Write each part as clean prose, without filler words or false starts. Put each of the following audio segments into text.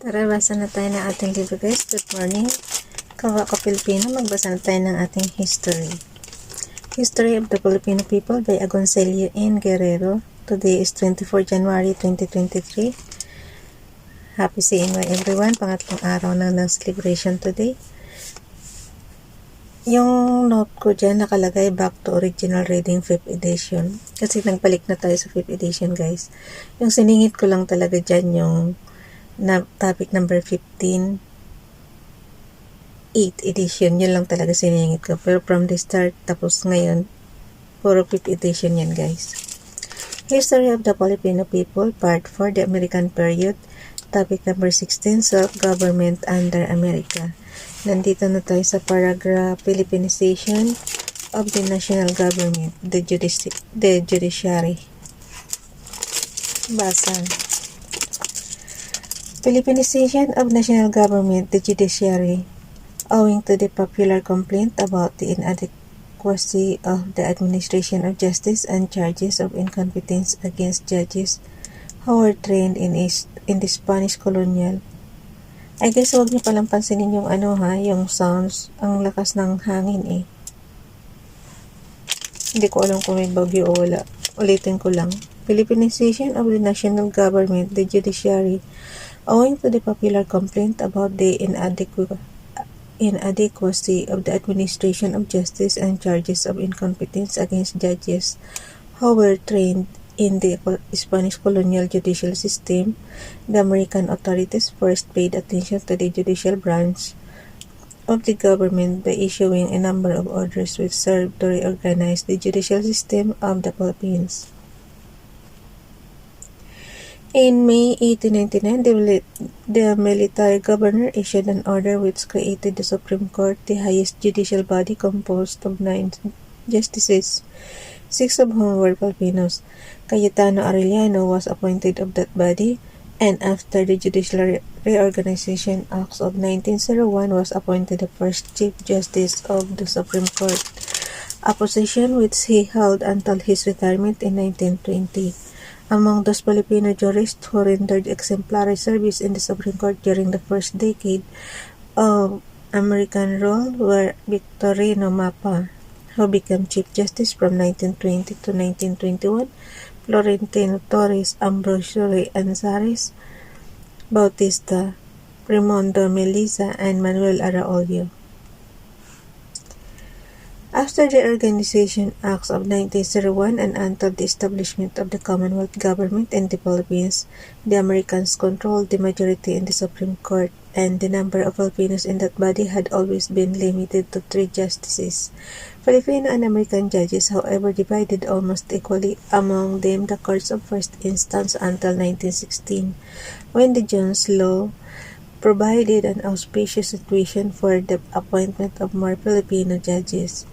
Tara, basa na tayo ng ating libro guys. Good morning. Kawa ko Filipino, magbasa na tayo ng ating history. History of the Filipino People by Agoncillo and Guerrero. Today is 24 January 2023. Happy CNY everyone. Pangatlong araw ng celebration today. Yung note ko dyan nakalagay back to original reading 5th edition. Kasi nagbalik na tayo sa 5th edition guys. Yung siningit ko lang talaga dyan yung topic number 15 8th edition, yun lang talaga siningit ko, pero from the start tapos ngayon puro 5th edition yan guys. History of the Filipino People, Part 4, the American Period, topic number 16, self-government under America. Nandito na tayo sa paragraph, Filipinization of the national government, the judiciary. Basa. Filipinization of national government, the judiciary, owing to the popular complaint about the inadequacy of the administration of justice and charges of incompetence against judges who were trained in the Spanish colonial. I guess huwag niyo palang pansinin yung yung sounds, ang lakas ng hangin eh. Hindi ko alam kung may bagyo o wala. Ulitin ko lang. Filipinization of the national government, the judiciary, owing to the popular complaint about the inadequacy of the administration of justice and charges of incompetence against judges who were trained in the Spanish colonial judicial system, the American authorities first paid attention to the judicial branch of the government by issuing a number of orders which served to reorganize the judicial system of the Philippines. In May 1899, the military governor issued an order which created the Supreme Court, the highest judicial body composed of 9 justices, 6 of whom were Filipinos. Cayetano Arellano was appointed of that body, and after the Judicial Reorganization Acts of 1901 was appointed the first Chief Justice of the Supreme Court, a position which he held until his retirement in 1920. Among those Filipino jurists who rendered exemplary service in the Supreme Court during the first decade of American rule were Victorino Mapa, who became Chief Justice from 1920 to 1921, Florentino Torres, Ambrosio Anzares, Bautista, Raimondo Melisa, and Manuel Araulio. After the Organization Acts of 1901 and until the establishment of the Commonwealth government in the Philippines, the Americans controlled the majority in the Supreme Court, and the number of Filipinos in that body had always been limited to 3 justices. Filipino and American judges, however, divided almost equally among them the courts of first instance until 1916, when the Jones Law provided an auspicious situation for the appointment of more Filipino judges.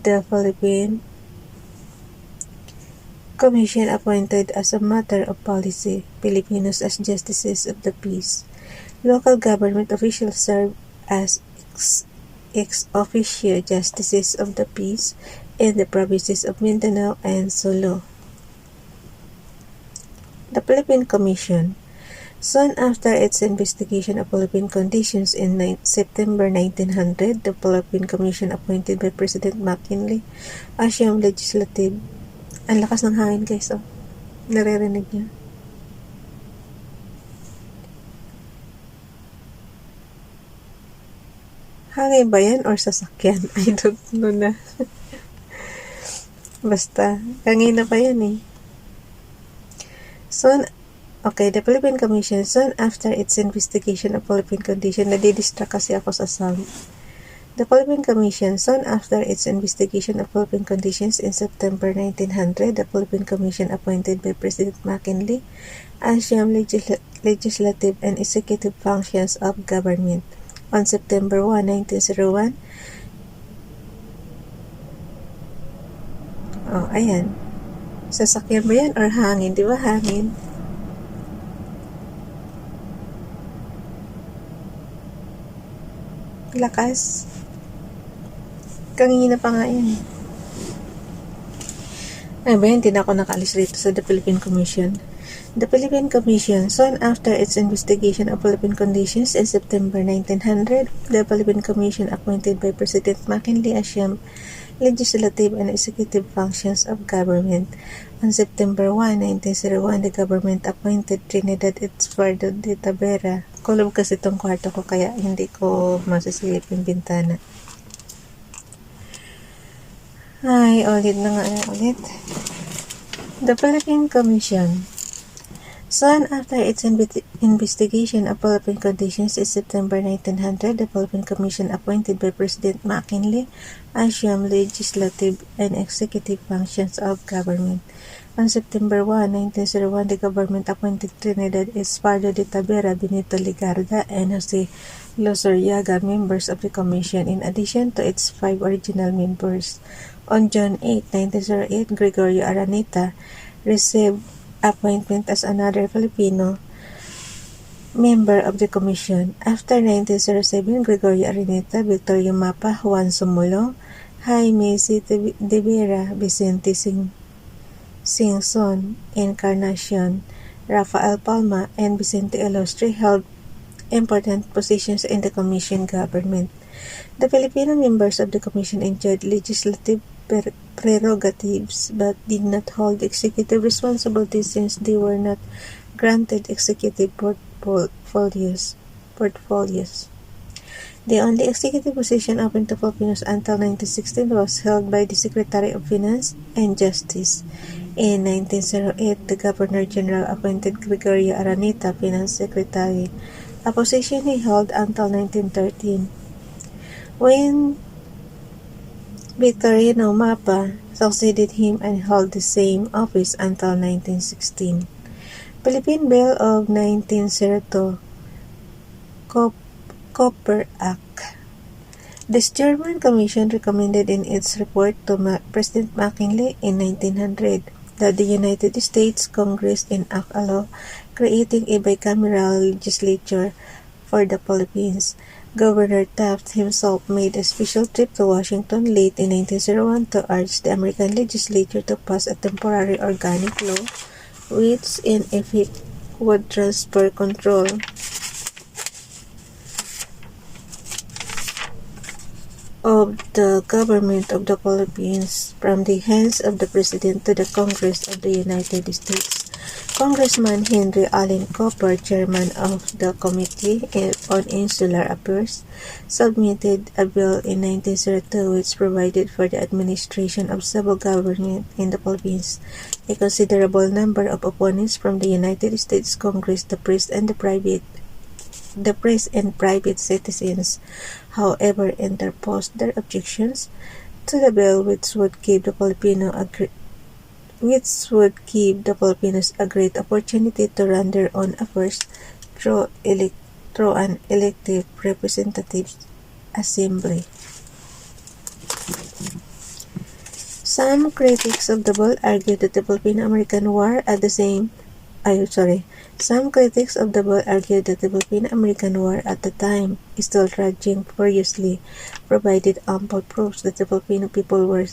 The Philippine Commission appointed as a matter of policy Filipinos as justices of the peace. Local government officials serve as ex officio justices of the peace in the provinces of Mindanao and Sulu. The Philippine Commission. Soon after its investigation of Philippine conditions in September 1900, the Philippine Commission appointed by President McKinley as yung legislative. Ang lakas ng hangin guys, oh. Naririnig niyo. Hangin ba yan or sasakyan? I don't know na. Basta, kanina pa yan eh. The Philippine Commission, soon after its investigation of Philippine condition, nadidistract kasi ako sa sound. The Philippine Commission, soon after its investigation of Philippine conditions in September 1900, the Philippine Commission appointed by President McKinley as yung legislative and executive functions of government. On September 1, 1901, ayan. Sasakyan ba yan or hangin? Di ba hangin? Lakas. Kanina pa nga yan. Ay ba yan, hindi na ako nakaalis rito sa The Philippine Commission. The Philippine Commission. Soon after its investigation of Philippine conditions in September 1900, the Philippine Commission, appointed by President McKinley, assumed legislative and executive functions of government. On September 1, 1901, the government appointed Trinidad Edspardo de Tavera. Kulob kasi itong kwarto ko kaya hindi ko masisilip yung bintana. Ay, ulit na nga ulit. The Philippine Commission. Soon after its investigation of Philippine conditions in September 1900, the Philippine Commission, appointed by President McKinley, assumed legislative and executive functions of government. On September 1, 1901, the government appointed Trinidad Edspardo de Tavera, Benito Ligarda, and Jose Lozorriaga members of the Commission, in addition to its 5 original members. On June 8, 1908, Gregorio Araneta received appointment as another Filipino member of the Commission. After 1907, Gregorio Araneta, Victorio Mapa, Juan Sumulong, Jaime C. de Vera, Vicente Singson, Encarnacion, Rafael Palma, and Vicente Illustre held important positions in the Commission government. The Filipino members of the Commission enjoyed legislative prerogatives but did not hold executive responsibilities since they were not granted executive portfolios. The only executive position open to Filipinos until 1916 was held by the Secretary of Finance and Justice. In 1908, the Governor-General appointed Gregorio Araneta Finance Secretary, a position he held until 1913. When Victorino Mapa succeeded him and held the same office until 1916. Philippine Bill of 1902, Copper Act. The German Commission recommended in its report to President McKinley in 1900 that the United States Congress enact a law creating a bicameral legislature for the Philippines. Governor Taft himself made a special trip to Washington late in 1901 to urge the American legislature to pass a temporary organic law which in effect would transfer control of the government of the Philippines from the hands of the President to the Congress of the United States. Congressman Henry Allen Cooper, chairman of the Committee on Insular Affairs, submitted a bill in 1902 which provided for the administration of civil government in the Philippines. A considerable number of opponents from the United States Congress, the press and private citizens, however, interposed their objections to the bill, which would give the Filipinos a great opportunity to run their own affairs through an elective representative assembly. Some critics of the bill argued that the Filipino-American War at the time, still raging furiously, provided ample proofs that the Filipino people were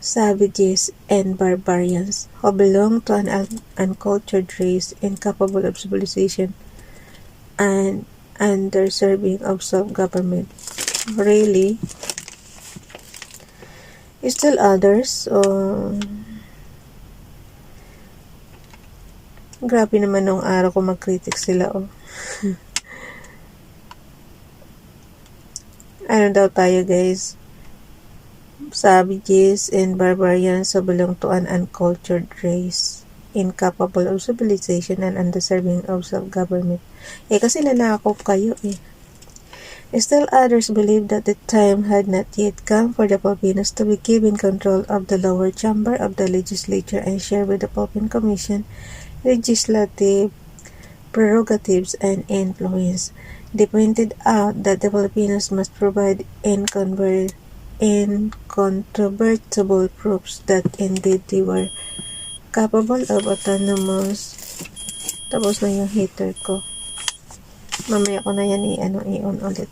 savages and barbarians who belonged to an uncultured race incapable of civilization and undeserving of self-government. Really? Still others, grabe naman nung araw ko mag-critic sila, Ano daw tayo, guys? Savages and barbarians who belong to an uncultured race, incapable of civilization and undeserving of self-government. Kasi nanakop kayo, Still others believe that the time had not yet come for the Filipinos to be given control of the lower chamber of the legislature and share with the Philippine Commission legislative prerogatives and influence. They pointed out that the Filipinos must provide incontrovertible proofs that indeed they were capable of autonomous. Tapos na yung hater ko. Mamaya ko na yan i-on ulit.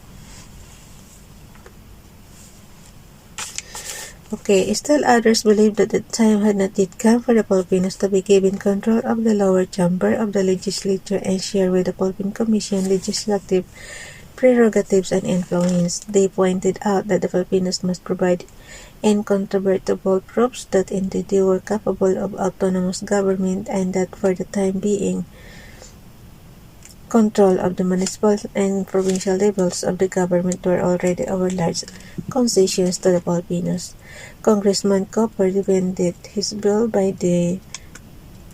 Okay, still others believe that the time had not yet come for the Filipinos to be given control of the lower chamber of the legislature and share with the Philippine Commission legislative prerogatives and influence. They pointed out that the Filipinos must provide incontrovertible proofs that indeed they were capable of autonomous government and that for the time being, control of the municipal and provincial levels of the government were already our large concessions to the Filipinos. Congressman Cooper defended his bill by the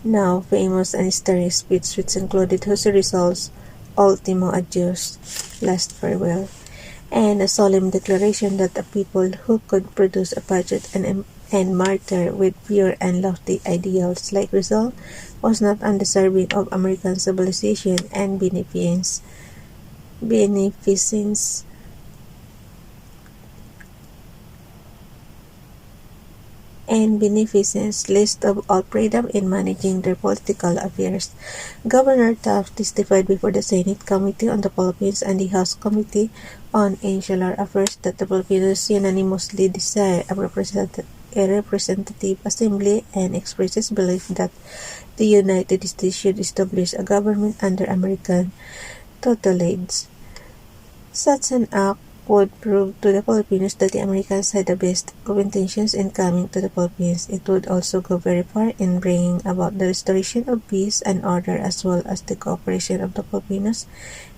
now famous and historic speech which included Jose Rizal's Ultimo, Adios, last farewell, and a solemn declaration that a people who could produce a patriot and martyr with pure and lofty ideals like Rizal was not undeserving of American civilization and beneficence. List of all freedom in managing their political affairs. Governor Taft testified before the Senate Committee on the Philippines and the House Committee on Insular Affairs that the Filipinos unanimously desire a representative assembly and expresses belief that the United States should establish a government under American tutelage. Such an act would prove to the Filipinos that the Americans had the best of intentions in coming to the Philippines. It would also go very far in bringing about the restoration of peace and order as well as the cooperation of the Filipinos,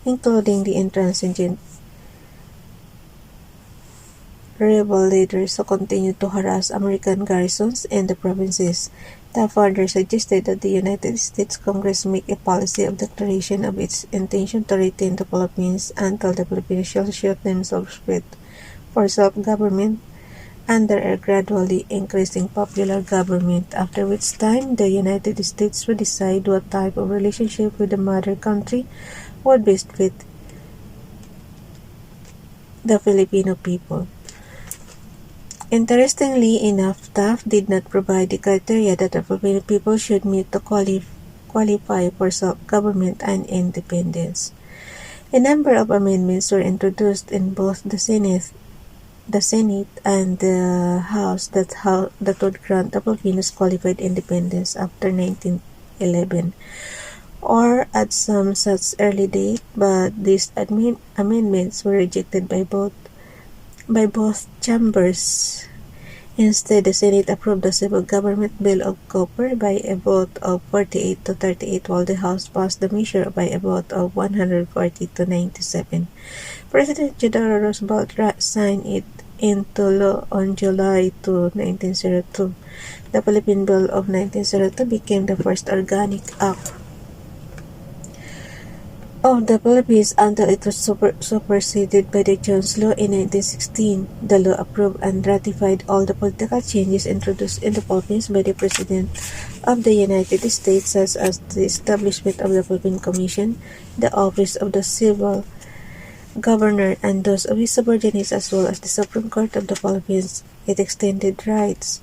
including the intransigent rebel leaders who continued to harass American garrisons in the provinces. Taft further suggested that the United States Congress make a policy of declaration of its intention to retain the Philippines until the Filipinos shall show themselves fit for self-government under a gradually increasing popular government, after which time the United States would decide what type of relationship with the mother country would best fit the Filipino people. Interestingly enough, Taft did not provide the criteria that the Filipino people should meet to qualify for self-government and independence. A number of amendments were introduced in both the Senate and the House that would grant the Filipinos qualified independence after 1911, or at some such early date, but these amendments were rejected by both chambers. Instead, the Senate approved the Civil Government Bill of Cooper by a vote of 48 to 38, while the House passed the measure by a vote of 140 to 97. President Theodore Roosevelt signed it into law on July 2, 1902. The Philippine Bill of 1902 became the first organic act of the Philippines until it was superseded by the Jones Law in 1916. The law approved and ratified all the political changes introduced in the Philippines by the President of the United States, such as the establishment of the Philippine Commission, the office of the civil governor, and those of his subordinates, as well as the Supreme Court of the Philippines. It extended to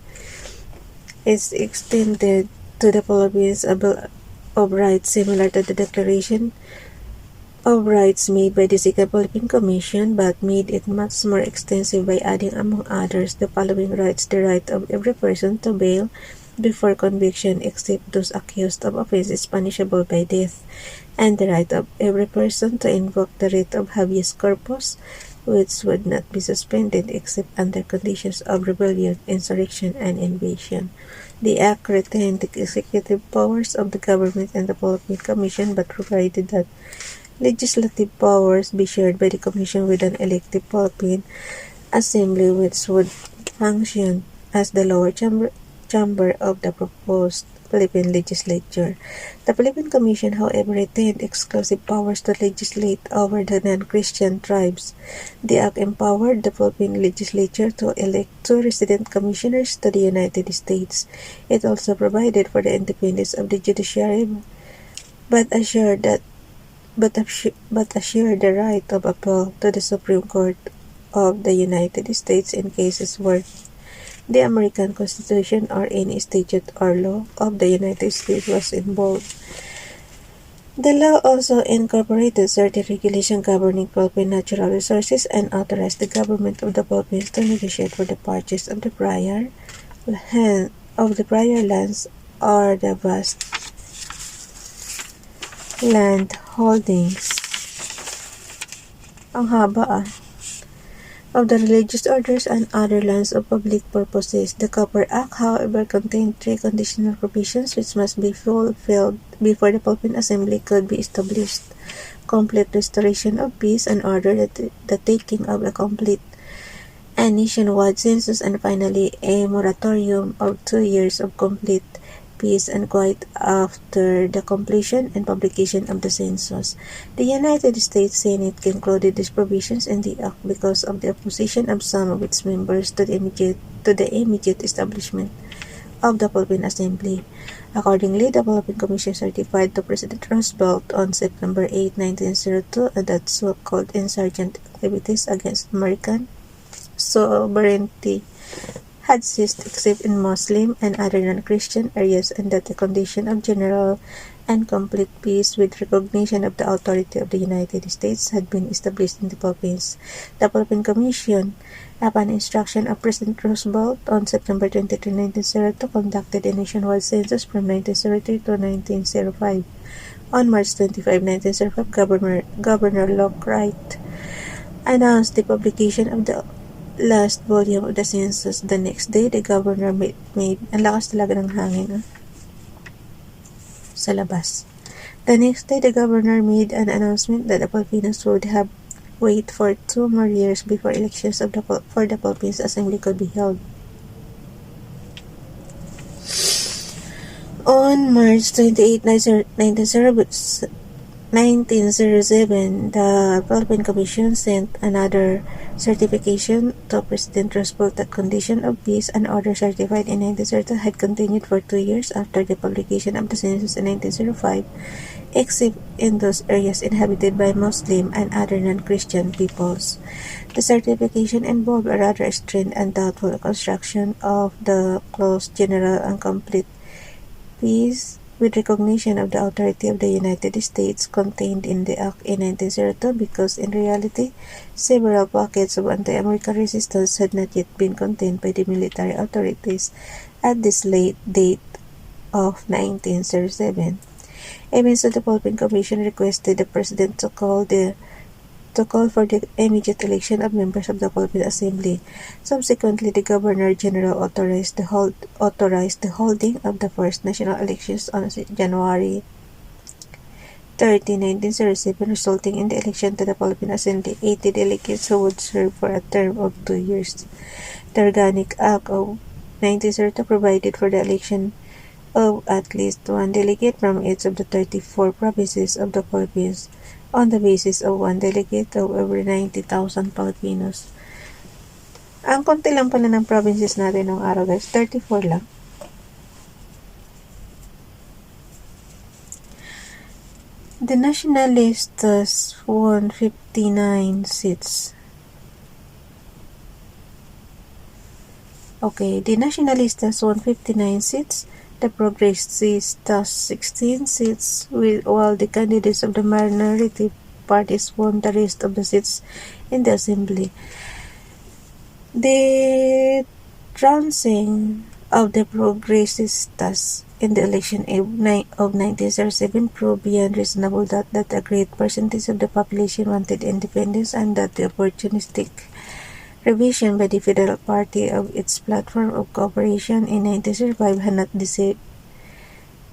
the Philippines a Bill of Rights similar to the Declaration of Rights made by the Second Philippine Commission, but made it much more extensive by adding, among others, the following rights: the right of every person to bail before conviction except those accused of offenses punishable by death, and the right of every person to invoke the writ of habeas corpus, which would not be suspended except under conditions of rebellion, insurrection, and invasion. The Act retained the executive powers of the government and the Philippine Commission, but provided that legislative powers be shared by the Commission with an elective Philippine Assembly, which would function as the lower chamber of the proposed Philippine legislature. The Philippine Commission, however, retained exclusive powers to legislate over the non-Christian tribes. The Act empowered the Philippine legislature to elect 2 resident commissioners to the United States. It also provided for the independence of the Judiciary, but assured the right of appeal to the Supreme Court of the United States in cases where the American Constitution or any statute or law of the United States was involved. The law also incorporated certain regulations governing Philippine natural resources and authorized the government of the Philippines to negotiate for the purchase of the prior lands or the vast land holdings. Ang haba of the religious orders and other lands of public purposes. The Copper Act, however, contained three conditional provisions which must be fulfilled before the Philippine Assembly could be established: complete restoration of peace and order, the taking of a complete and nationwide census, and finally a moratorium of 2 years of complete peace and quiet after the completion and publication of the census. The United States Senate concluded these provisions in the act because of the opposition of some of its members to the immediate establishment of the Philippine Assembly. Accordingly, the Philippine Commission certified to President Roosevelt on September 8, 1902 that so-called insurgent activities against American sovereignty had ceased except in Muslim and other non-Christian areas, and that the condition of general and complete peace with recognition of the authority of the United States had been established in the Philippines. The Philippine Commission, upon instruction of President Roosevelt on September 23, 1902, conducted a nationwide census from 1903 to 1905. On March 25, 1905, Governor Lockhart announced the publication of the last volume of the census. The next day, the governor made ang lakas talaga ng hangin sa labas. The next day, the governor made an announcement that the Filipinos would have wait for 2 more years before elections for the Philippines Assembly could be held. On March 28, 1907, the Philippine Commission sent another certification to President Roosevelt that condition of peace and order certified in 1902 had continued for 2 years after the publication of the census in 1905, except in those areas inhabited by Muslim and other non-Christian peoples. The certification involved a rather strained and doubtful construction of the clause general and complete peace with recognition of the authority of the United States contained in the Act in 1902, because in reality, several pockets of anti-American resistance had not yet been contained by the military authorities at this late date of 1907. Even so, the Philippine Commission requested the President to call for the immediate election of members of the Philippine Assembly. Subsequently, the Governor-General authorized the holding of the first national elections on January 30, 1907, resulting in the election to the Philippine Assembly 80 delegates who would serve for a term of 2 years. The Organic Act of 1902 provided for the election of at least 1 delegate from each of the 34 provinces of the Philippines, on the basis of 1 delegate of over 90,000 Filipinos. Ang konti lang pala ng provinces natin ng araw, guys. 34 lang. The Nationalistas won 59 seats. Okay, the Nationalistas won 59 seats. The Progresistas 16 seats, while the candidates of the minority parties won the rest of the seats in the Assembly. The trouncing of the Progresistas in the election of 1907 proved beyond reasonable doubt that a great percentage of the population wanted independence, and that the opportunistic revision by the Federal Party of its platform of cooperation in 1905 had not deceived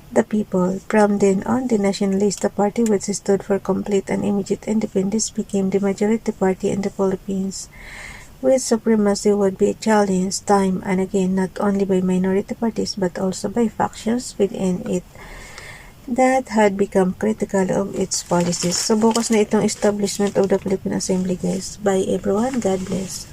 the people. From then on, the Nationalista Party, which stood for complete and immediate independence, became the majority party in the Philippines, which supremacy would be challenged time and again not only by minority parties but also by factions within it that had become critical of its policies. So, bukas na itong establishment of the Philippine Assembly, guys. Bye everyone. God bless.